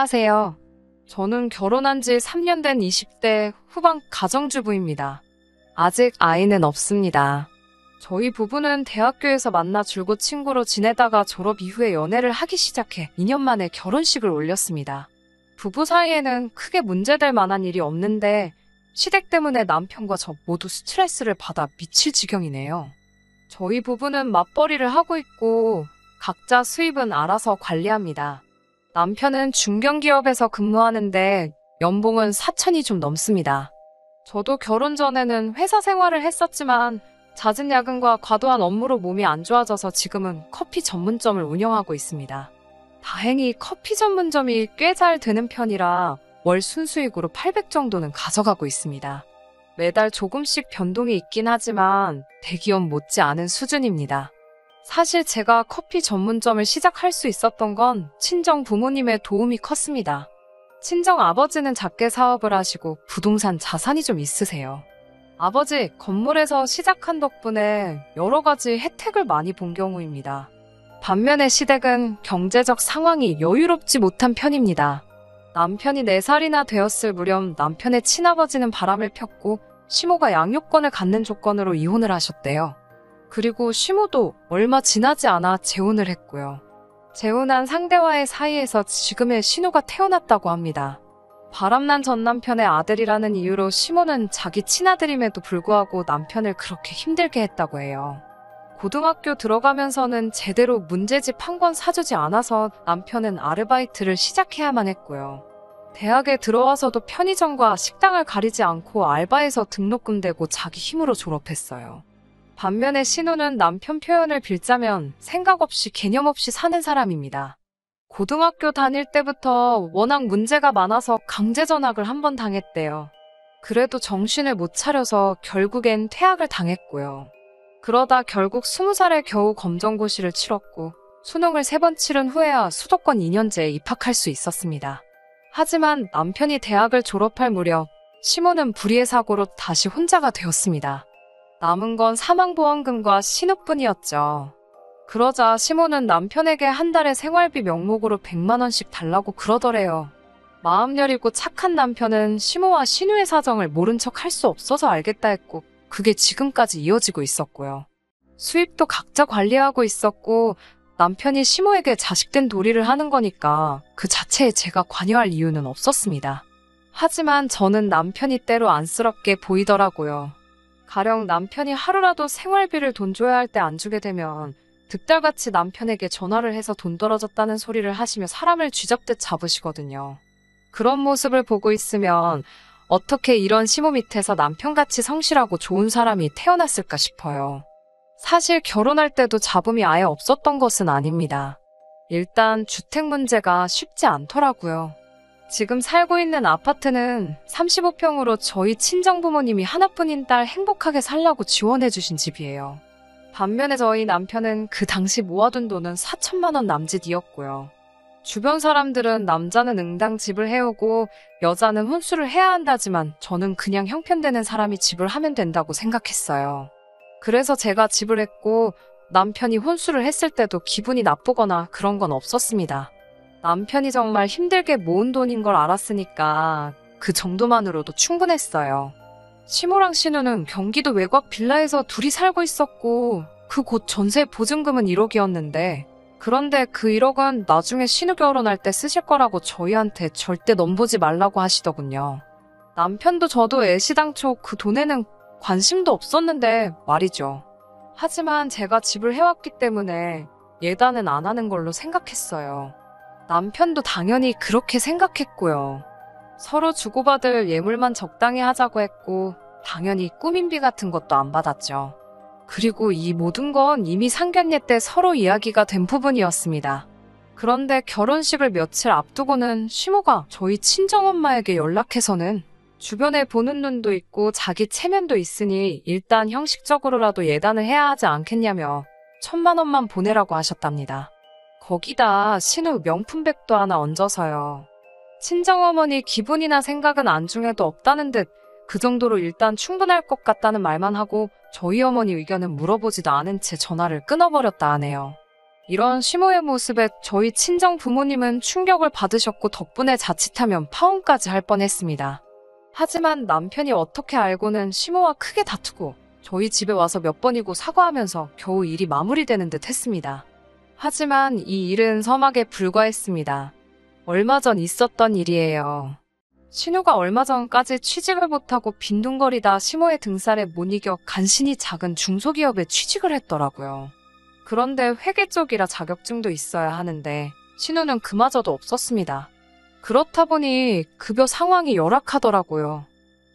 안녕하세요. 저는 결혼한 지 3년 된 20대 후반 가정주부입니다. 아직 아이는 없습니다. 저희 부부는 대학교에서 만나 줄곧 친구로 지내다가 졸업 이후에 연애를 하기 시작해 2년 만에 결혼식을 올렸습니다. 부부 사이에는 크게 문제될 만한 일이 없는데 시댁 때문에 남편과 저 모두 스트레스를 받아 미칠 지경이네요. 저희 부부는 맞벌이를 하고 있고 각자 수입은 알아서 관리합니다. 남편은 중견기업에서 근무하는데 연봉은 4천이 좀 넘습니다. 저도 결혼 전에는 회사 생활을 했었지만 잦은 야근과 과도한 업무로 몸이 안 좋아져서 지금은 커피 전문점을 운영하고 있습니다. 다행히 커피 전문점이 꽤 잘 되는 편이라 월 순수익으로 800 정도는 가져가고 있습니다. 매달 조금씩 변동이 있긴 하지만 대기업 못지않은 수준입니다. 사실 제가 커피 전문점을 시작할 수 있었던 건 친정 부모님의 도움이 컸습니다. 친정 아버지는 작게 사업을 하시고 부동산 자산이 좀 있으세요. 아버지 건물에서 시작한 덕분에 여러 가지 혜택을 많이 본 경우입니다. 반면에 시댁은 경제적 상황이 여유롭지 못한 편입니다. 남편이 4살이나 되었을 무렵 남편의 친아버지는 바람을 폈고 시모가 양육권을 갖는 조건으로 이혼을 하셨대요. 그리고 시모도 얼마 지나지 않아 재혼을 했고요. 재혼한 상대와의 사이에서 지금의 신우가 태어났다고 합니다. 바람난 전 남편의 아들이라는 이유로 시모는 자기 친아들임에도 불구하고 남편을 그렇게 힘들게 했다고 해요. 고등학교 들어가면서는 제대로 문제집 한 권 사주지 않아서 남편은 아르바이트를 시작해야만 했고요. 대학에 들어와서도 편의점과 식당을 가리지 않고 알바해서 등록금 대고 자기 힘으로 졸업했어요. 반면에 신우는 남편 표현을 빌자면 생각 없이 개념 없이 사는 사람입니다. 고등학교 다닐 때부터 워낙 문제가 많아서 강제 전학을 한 번 당했대요. 그래도 정신을 못 차려서 결국엔 퇴학을 당했고요. 그러다 결국 20살에 겨우 검정고시를 치렀고 수능을 3번 치른 후에야 수도권 2년제에 입학할 수 있었습니다. 하지만 남편이 대학을 졸업할 무렵 시모는 불의의 사고로 다시 혼자가 되었습니다. 남은 건 사망보험금과 신우뿐이었죠. 그러자 시모는 남편에게 한 달에 생활비 명목으로 100만 원씩 달라고 그러더래요. 마음 여리고 착한 남편은 시모와 신우의 사정을 모른 척 할 수 없어서 알겠다 했고 그게 지금까지 이어지고 있었고요. 수입도 각자 관리하고 있었고 남편이 시모에게 자식된 도리를 하는 거니까 그 자체에 제가 관여할 이유는 없었습니다. 하지만 저는 남편이 때로 안쓰럽게 보이더라고요. 가령 남편이 하루라도 생활비를 돈 줘야 할 때 안 주게 되면 득달같이 남편에게 전화를 해서 돈 떨어졌다는 소리를 하시며 사람을 쥐잡듯 잡으시거든요. 그런 모습을 보고 있으면 어떻게 이런 시모 밑에서 남편같이 성실하고 좋은 사람이 태어났을까 싶어요. 사실 결혼할 때도 잡음이 아예 없었던 것은 아닙니다. 일단 주택 문제가 쉽지 않더라고요. 지금 살고 있는 아파트는 35평으로 저희 친정부모님이 하나뿐인 딸 행복하게 살라고 지원해주신 집이에요. 반면에 저희 남편은 그 당시 모아둔 돈은 4천만 원 남짓이었고요. 주변 사람들은 남자는 응당 집을 해오고 여자는 혼수를 해야 한다지만 저는 그냥 형편되는 사람이 집을 하면 된다고 생각했어요. 그래서 제가 집을 했고 남편이 혼수를 했을 때도 기분이 나쁘거나 그런 건 없었습니다. 남편이 정말 힘들게 모은 돈인 걸 알았으니까 그 정도만으로도 충분했어요. 시모랑 신우는 경기도 외곽 빌라에서 둘이 살고 있었고 그 곳 전세 보증금은 1억이었는데 그런데 그 1억은 나중에 신우 결혼할 때 쓰실 거라고 저희한테 절대 넘보지 말라고 하시더군요. 남편도 저도 애시당초 그 돈에는 관심도 없었는데 말이죠. 하지만 제가 집을 해왔기 때문에 예단은 안 하는 걸로 생각했어요. 남편도 당연히 그렇게 생각했고요. 서로 주고받을 예물만 적당히 하자고 했고 당연히 꾸민비 같은 것도 안 받았죠. 그리고 이 모든 건 이미 상견례 때 서로 이야기가 된 부분이었습니다. 그런데 결혼식을 며칠 앞두고는 시모가 저희 친정엄마에게 연락해서는 주변에 보는 눈도 있고 자기 체면도 있으니 일단 형식적으로라도 예단을 해야 하지 않겠냐며 1,000만 원만 보내라고 하셨답니다. 거기다 신우 명품백도 하나 얹어서요. 친정어머니 기분이나 생각은 안중에도 없다는 듯 그 정도로 일단 충분할 것 같다는 말만 하고 저희 어머니 의견은 물어보지도 않은 채 전화를 끊어버렸다 하네요. 이런 시모의 모습에 저희 친정 부모님은 충격을 받으셨고 덕분에 자칫하면 파혼까지 할 뻔했습니다. 하지만 남편이 어떻게 알고는 시모와 크게 다투고 저희 집에 와서 몇 번이고 사과하면서 겨우 일이 마무리되는 듯 했습니다. 하지만 이 일은 서막에 불과했습니다. 얼마 전 있었던 일이에요. 신우가 얼마 전까지 취직을 못하고 빈둥거리다 시모의 등살에 못 이겨 간신히 작은 중소기업에 취직을 했더라고요. 그런데 회계 쪽이라 자격증도 있어야 하는데 신우는 그마저도 없었습니다. 그렇다 보니 급여 상황이 열악하더라고요.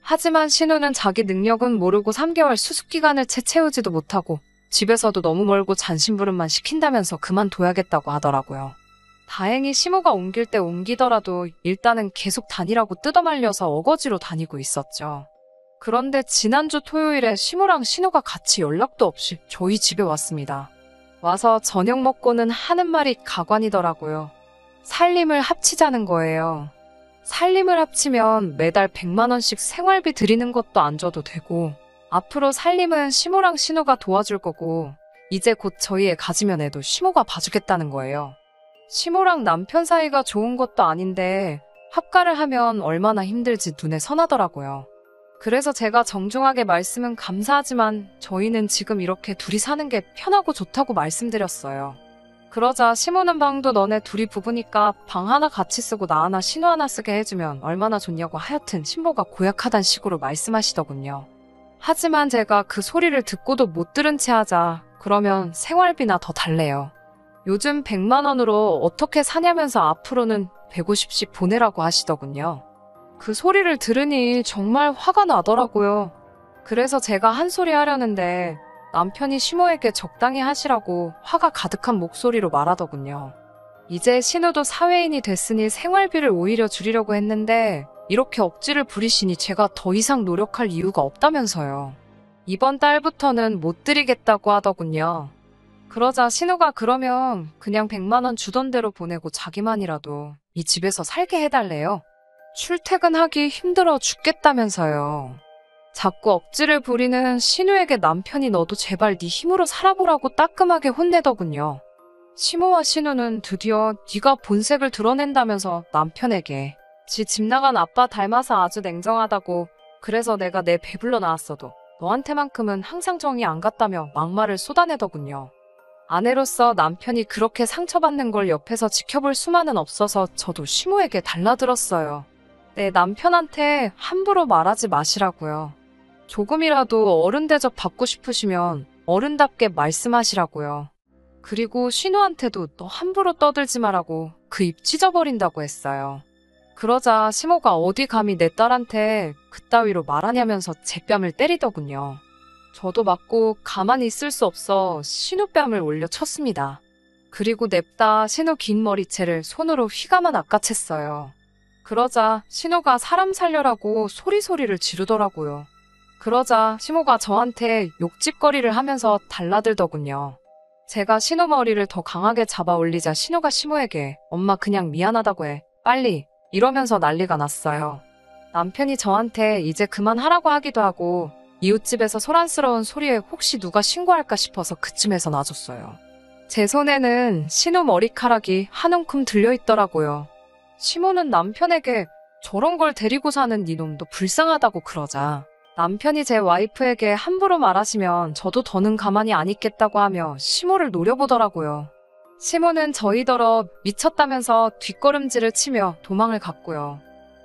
하지만 신우는 자기 능력은 모르고 3개월 수습기간을 채 채우지도 못하고 집에서도 너무 멀고 잔심부름만 시킨다면서 그만둬야겠다고 하더라고요. 다행히 시모가 옮길 때 옮기더라도 일단은 계속 다니라고 뜯어말려서 어거지로 다니고 있었죠. 그런데 지난주 토요일에 시모랑 신우가 같이 연락도 없이 저희 집에 왔습니다. 와서 저녁 먹고는 하는 말이 가관이더라고요. 살림을 합치자는 거예요. 살림을 합치면 매달 100만 원씩 생활비 드리는 것도 안 줘도 되고 앞으로 살림은 시모랑 신우가 도와줄 거고 이제 곧 저희 애 가지면 애도 시모가 봐주겠다는 거예요. 시모랑 남편 사이가 좋은 것도 아닌데 합가를 하면 얼마나 힘들지 눈에 선하더라고요. 그래서 제가 정중하게 말씀은 감사하지만 저희는 지금 이렇게 둘이 사는 게 편하고 좋다고 말씀드렸어요. 그러자 시모는 방도 너네 둘이 부부니까 방 하나 같이 쓰고 나 하나 신우 하나 쓰게 해주면 얼마나 좋냐고 하여튼 신모가 고약하단 식으로 말씀하시더군요. 하지만 제가 그 소리를 듣고도 못 들은 채 하자 그러면 생활비나 더 달래요. 요즘 100만 원으로 어떻게 사냐면서 앞으로는 150씩 보내라고 하시더군요. 그 소리를 들으니 정말 화가 나더라고요. 그래서 제가 한 소리 하려는데 남편이 시모에게 적당히 하시라고 화가 가득한 목소리로 말하더군요. 이제 신우도 사회인이 됐으니 생활비를 오히려 줄이려고 했는데 이렇게 억지를 부리시니 제가 더 이상 노력할 이유가 없다면서요. 이번 달부터는 못 드리겠다고 하더군요. 그러자 신우가 그러면 그냥 100만 원 주던 대로 보내고 자기만이라도 이 집에서 살게 해달래요. 출퇴근하기 힘들어 죽겠다면서요. 자꾸 억지를 부리는 신우에게 남편이 너도 제발 네 힘으로 살아보라고 따끔하게 혼내더군요. 시모와 신우는 드디어 네가 본색을 드러낸다면서 남편에게 지 집 나간 아빠 닮아서 아주 냉정하다고 그래서 내가 내 배불러 나왔어도 너한테만큼은 항상 정이 안 갔다며 막말을 쏟아내더군요. 아내로서 남편이 그렇게 상처받는 걸 옆에서 지켜볼 수만은 없어서 저도 시모에게 달라들었어요. 내 남편한테 함부로 말하지 마시라고요. 조금이라도 어른 대접 받고 싶으시면 어른답게 말씀하시라고요. 그리고 신우한테도 너 함부로 떠들지 말라고 그 입 찢어버린다고 했어요. 그러자 시모가 어디 감히 내 딸한테 그따위로 말하냐면서 제 뺨을 때리더군요. 저도 맞고 가만히 있을 수 없어 신우 뺨을 올려 쳤습니다. 그리고 냅다 신우 긴 머리채를 손으로 휘감아 낚아챘어요. 그러자 신우가 사람 살려라고 소리소리를 지르더라고요. 그러자 시모가 저한테 욕짓거리를 하면서 달라들더군요. 제가 신우 머리를 더 강하게 잡아 올리자 신우가 시모에게 엄마 그냥 미안하다고 해. 빨리. 이러면서 난리가 났어요. 남편이 저한테 이제 그만하라고 하기도 하고 이웃집에서 소란스러운 소리에 혹시 누가 신고할까 싶어서 그쯤에서 놔줬어요. 제 손에는 신우 머리카락이 한 움큼 들려있더라고요. 시모는 남편에게 저런 걸 데리고 사는 네 놈도 불쌍하다고 그러자 남편이 제 와이프에게 함부로 말하시면 저도 더는 가만히 안 있겠다고 하며 시모를 노려보더라고요. 시모는 저희더러 미쳤다면서 뒷걸음질을 치며 도망을 갔고요.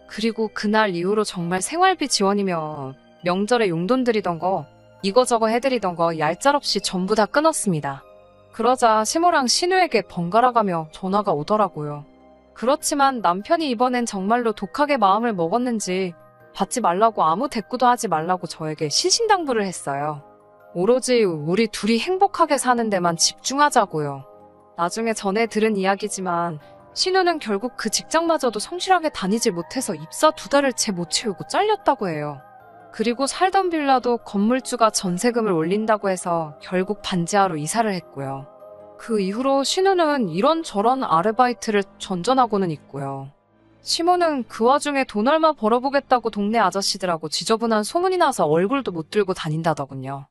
그리고 그날 이후로 정말 생활비 지원이며 명절에 용돈 드리던 거 이거저거 해드리던 거 얄짤없이 전부 다 끊었습니다. 그러자 시모랑 신우에게 번갈아가며 전화가 오더라고요. 그렇지만 남편이 이번엔 정말로 독하게 마음을 먹었는지 받지 말라고 아무 대꾸도 하지 말라고 저에게 신신당부를 했어요. 오로지 우리 둘이 행복하게 사는 데만 집중하자고요. 나중에 전에 들은 이야기지만 신우는 결국 그 직장마저도 성실하게 다니지 못해서 입사 2달을 채 못 채우고 잘렸다고 해요. 그리고 살던 빌라도 건물주가 전세금을 올린다고 해서 결국 반지하로 이사를 했고요. 그 이후로 신우는 이런저런 아르바이트를 전전하고는 있고요. 시모는 그 와중에 돈 얼마 벌어보겠다고 동네 아저씨들하고 지저분한 소문이 나서 얼굴도 못 들고 다닌다더군요.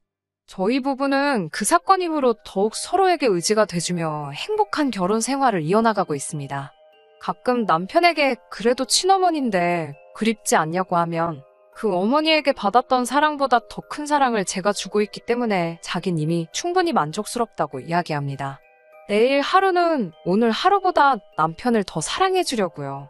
저희 부부는 그 사건 이후로 더욱 서로에게 의지가 돼주며 행복한 결혼 생활을 이어나가고 있습니다. 가끔 남편에게 그래도 친어머니인데 그립지 않냐고 하면 그 어머니에게 받았던 사랑보다 더 큰 사랑을 제가 주고 있기 때문에 자긴 이미 충분히 만족스럽다고 이야기합니다. 내일 하루는 오늘 하루보다 남편을 더 사랑해 주려고요.